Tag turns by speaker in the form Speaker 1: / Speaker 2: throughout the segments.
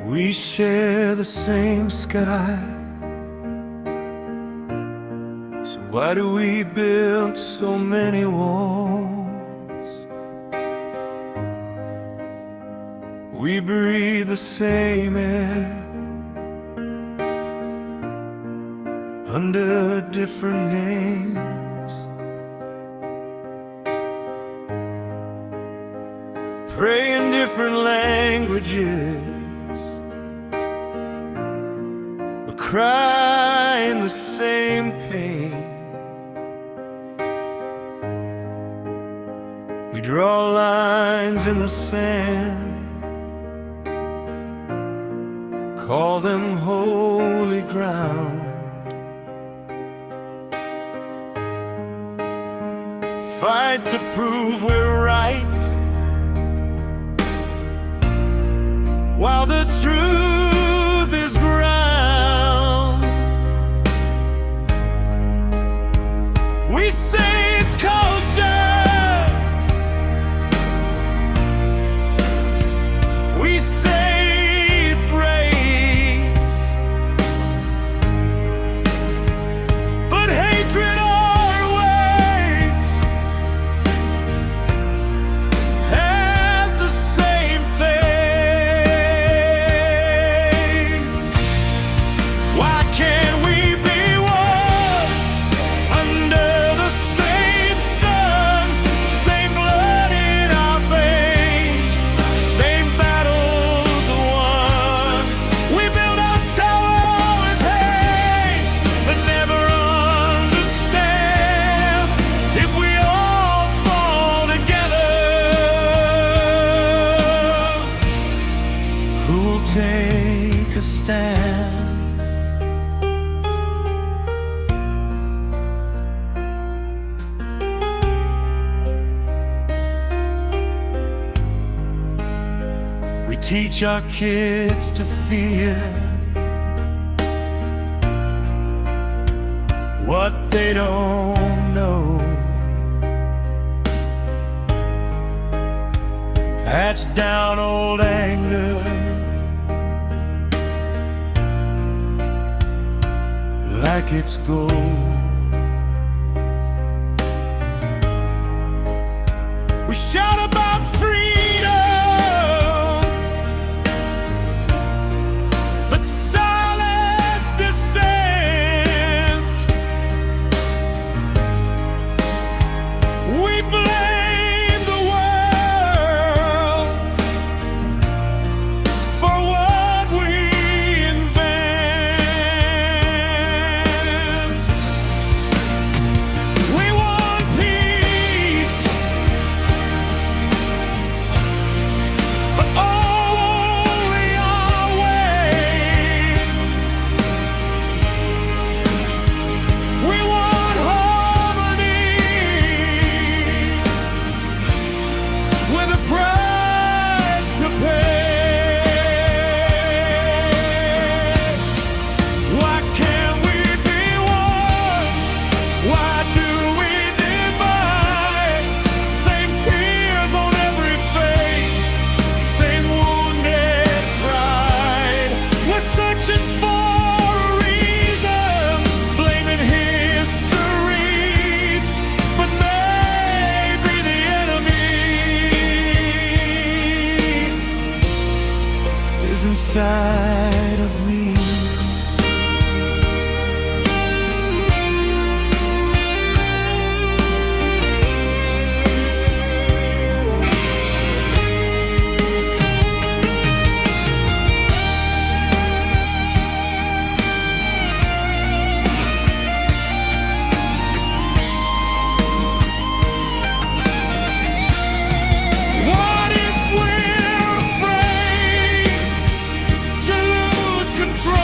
Speaker 1: We share the same sky, so why do we build so many walls? We breathe the same air under different names, pray in different languages, but cry in the same pain. We draw lines in the sand, call them holy ground. Fight to prove we're right, while the truth is ground. We say it's culture, we say it's race, but hatred always has the same face. Why can't we be one under the same sun, same blood in our veins, same battles won? We build our towers, hey, but never understand if we all fall together, who'll take a stand? We teach our kids to fear what they don't know. Patch down old anger like it's gold. We shout about freedom, but silence dissent. We blame the world for what we invent. We want peace, but only our way. We want harmony with a price to pay. Why can't we be one? Why do we divide? Same tears on every face, same wounded pride. We're searching for a reason, blaming history, but maybe the enemy is inside of me. What if we're afraid to lose control?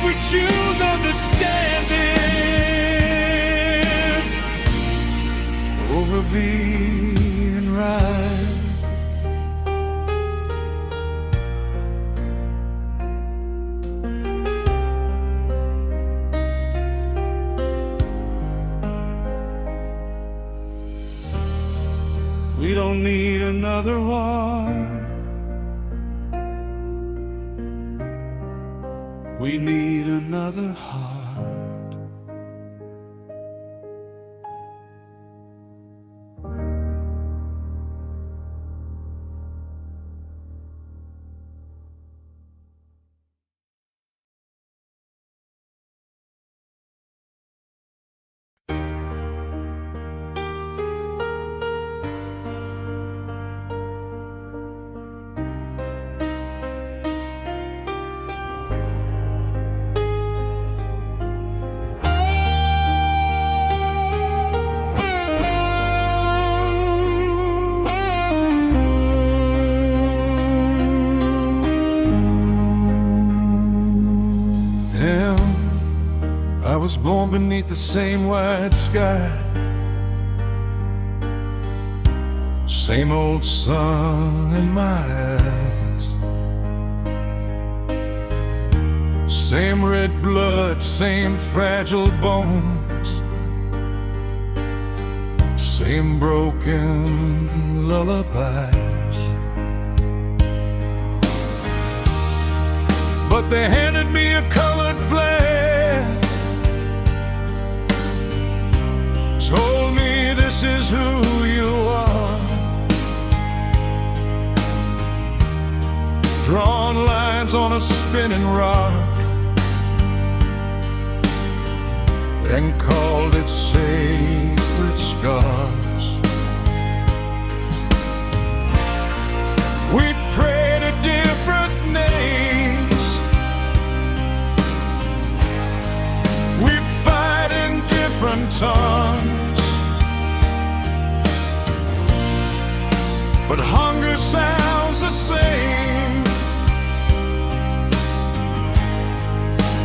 Speaker 1: if we choose understanding over being right. We don't need another war. We need another heart. I was born beneath the same wide sky, same old sun in my eyes, same red blood, same fragile bones, same broken lullabies. But they handed me a colored flag, told me this is who you are, drawn lines on a spinning rock, and called it sacred scars. We pray to different names, we fight in different tongues, but hunger sounds the same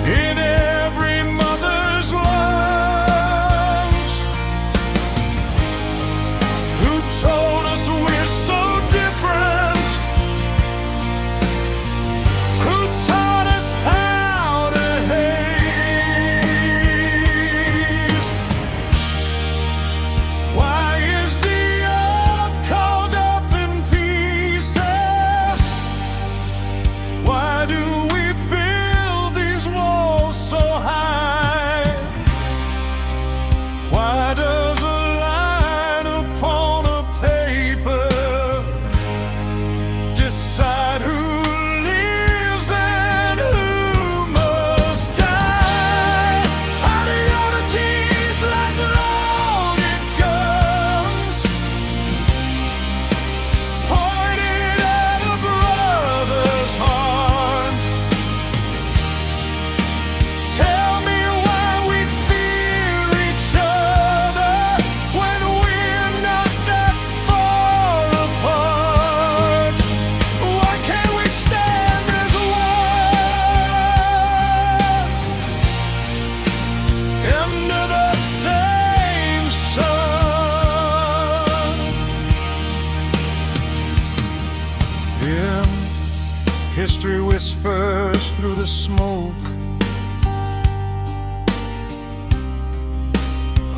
Speaker 1: in every mother's lungs. Who told us we're so different? Who taught us how to hate? Why is the earth called up in pieces? Why do we build these walls so high? Why does a line upon a paper decide who lives and who must die? Ideologies like loaded guns pointed at a brother's heart. Tell me why we fear each other when we're not that far apart. Why can't we stand as one under the same sun? Yeah, history whispers through the smoke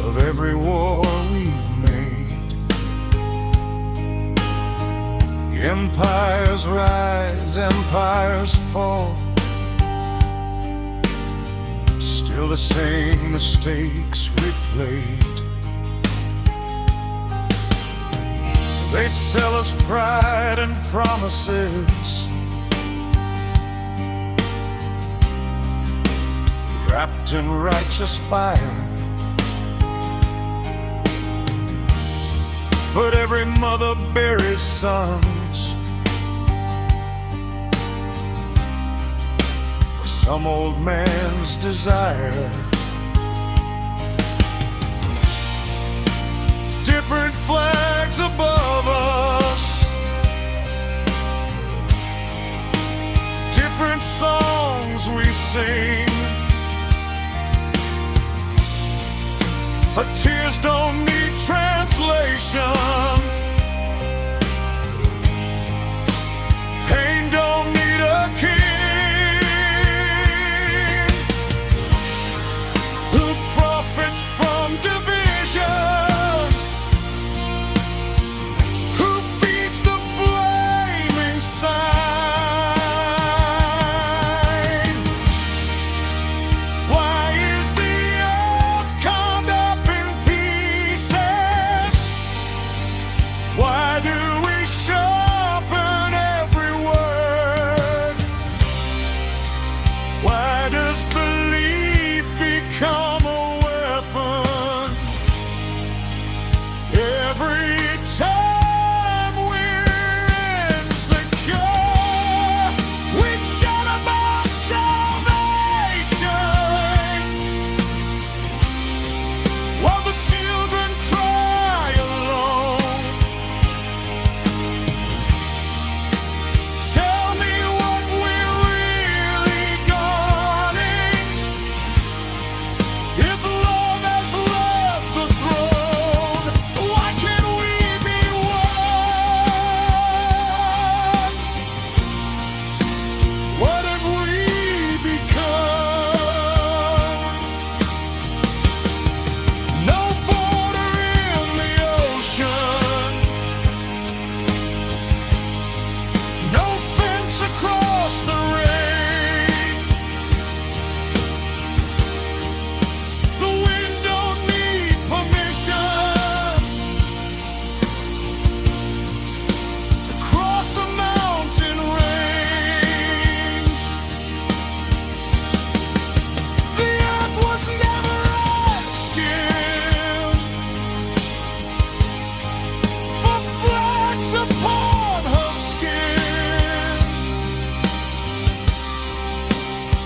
Speaker 1: of every war we've made. Empires rise, empires fall, still the same mistakes replayed. They sell us pride and promises, wrapped in righteous fire. But every mother buries sons for some old man's desire. Different flags above us, different different songs we sing, but tears don't need translation. Pain don't need a king who profits from division, who feeds the flaming sign. Why is the earth carved up in pieces? Why do we sharpen every word? Why does belief become a weapon every time we're insecure? We shout about salvation while the children cry alone. Tell me what we're really guarding, if love has left the throne. Why can't we be one? What have we become? No border in the ocean, no fence across the rain. The wind don't need permission to cross a mountain range. The earth was never asking for flags upon her skin.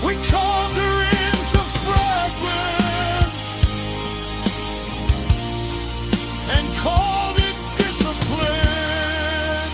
Speaker 1: We carved her into fragments and called it discipline.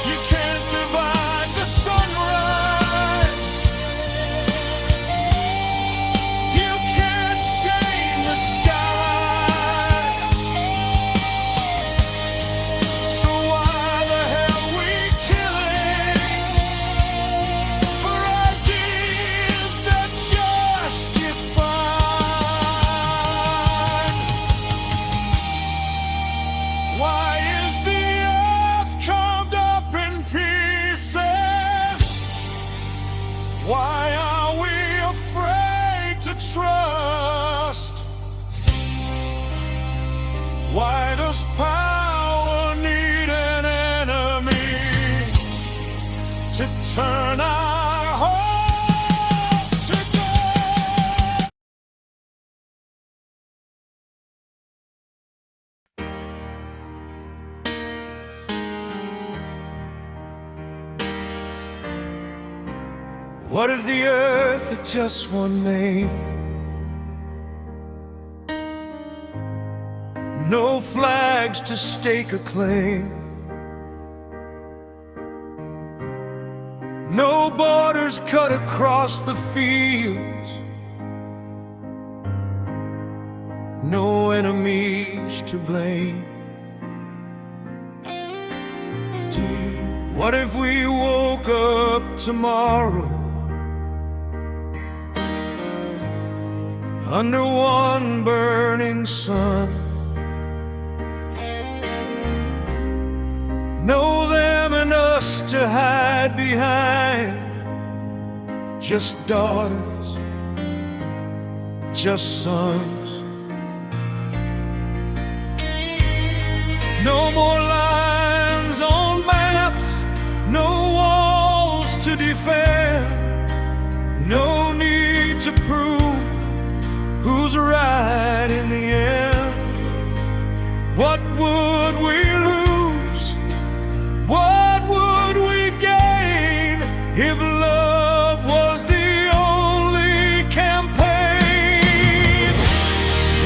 Speaker 1: You can't divide the sunrise. You can't chain the sky. So why the hell we killing for ideas that justify? Why is the earth carved up in pieces? Why are we afraid to trust? Why does power need an enemy to turn our hope to dust? What if the earth had just one name? No flags to stake a claim, no borders cut across the fields, no enemies to blame. What if we woke up tomorrow under one burning sun? No them and us to hide behind, just daughters, just sons. No more lines on maps, fair. No need to prove who's right in the end. What would we lose? What would we gain if love was the only campaign?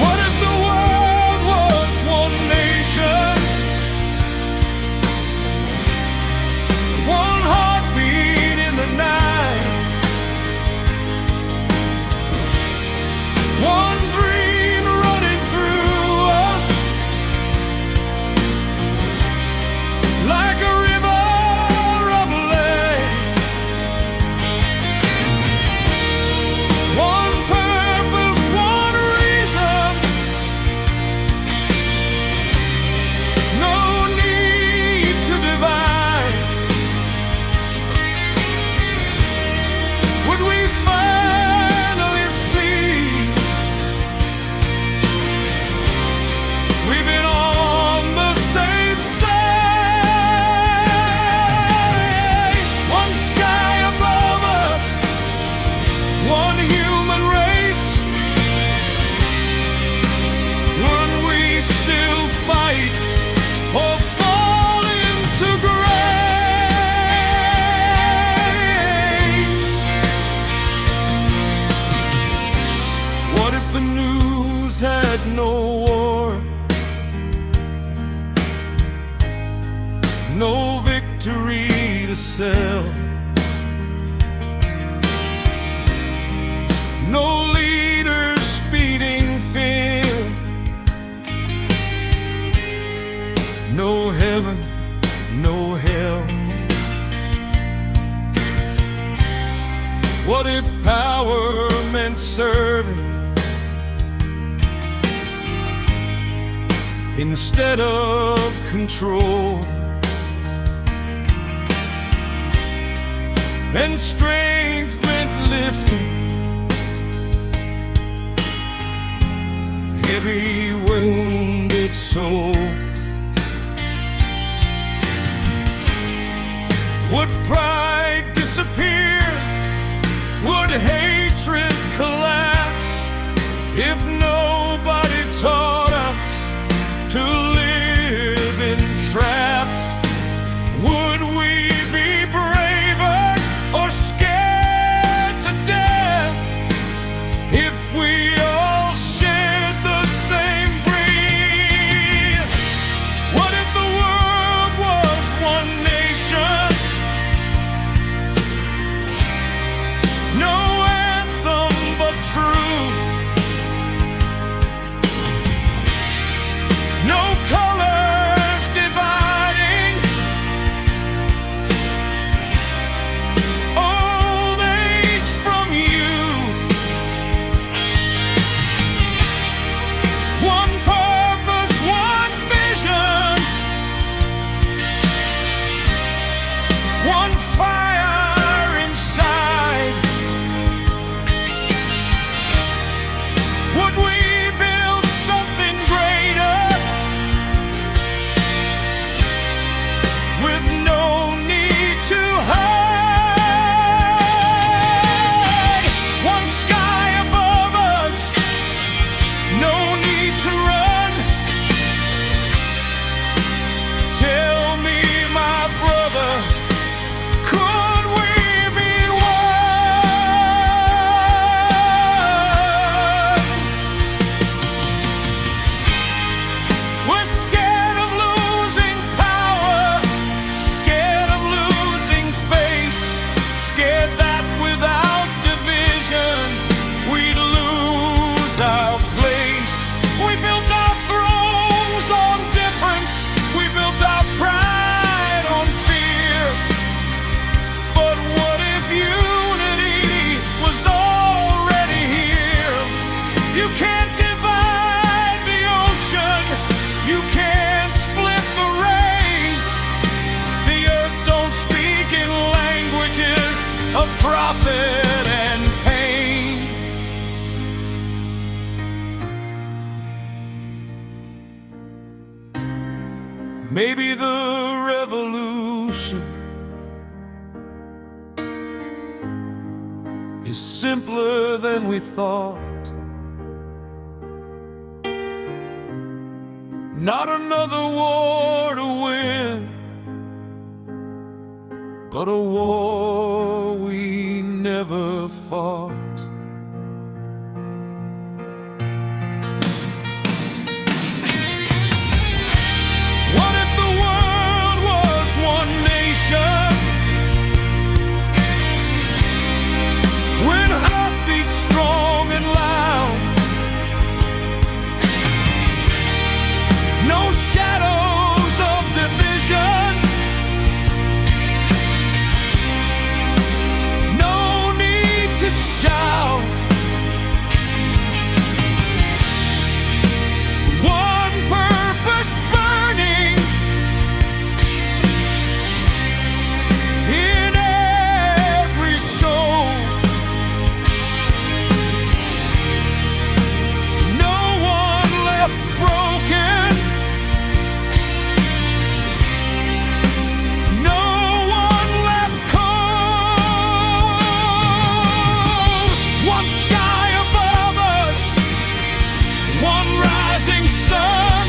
Speaker 1: What if the world was one nation, one heartbeat in the night, one dream running through us like a river of light, one purpose, one reason, no need to divide. Would we finally see we've been on the same side? One sky above us, one human race. Would we still fight or fall into grace? What if the news had no war, no victory to sell, no leaders speeding fear, no heaven, no hell? What if power meant serving instead of control, and strength meant lifting heavy wounded soul? Would pride disappear? Would hatred collapse if nobody taught us to live in traps? Would we be braver or scared to death if we all shared the same breath? What if the world was one nation, no anthem but truth, no colors dividing, old age from youth, one purpose, one vision, one fire inside? Would we build something greater with no need to hide? One sky above us, no need to run. Tell me, my brother, could we be one? We're scared of losing power, scared of losing face, scared that without division we'd lose our place. We built our thrones on difference, we built our pride on fear. But what if unity was already here? You can't divide the ocean, you can't split the rain. The earth don't speak in languages of profit and pain. Maybe the revolution is simpler than we thought. Not another war to win, but a war we never fought. What if the world was one nation, with heartbeats strong and loud? No shadows of division, no need to shout. One purpose burning in every soul. No one left broken, no one left cold. One sky above us, one rising sun.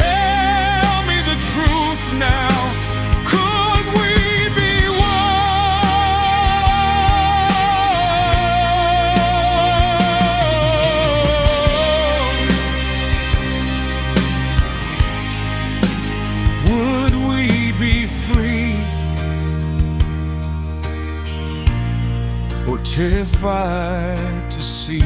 Speaker 1: Tell me the truth now, could we be one? Would we be free, or terrified to see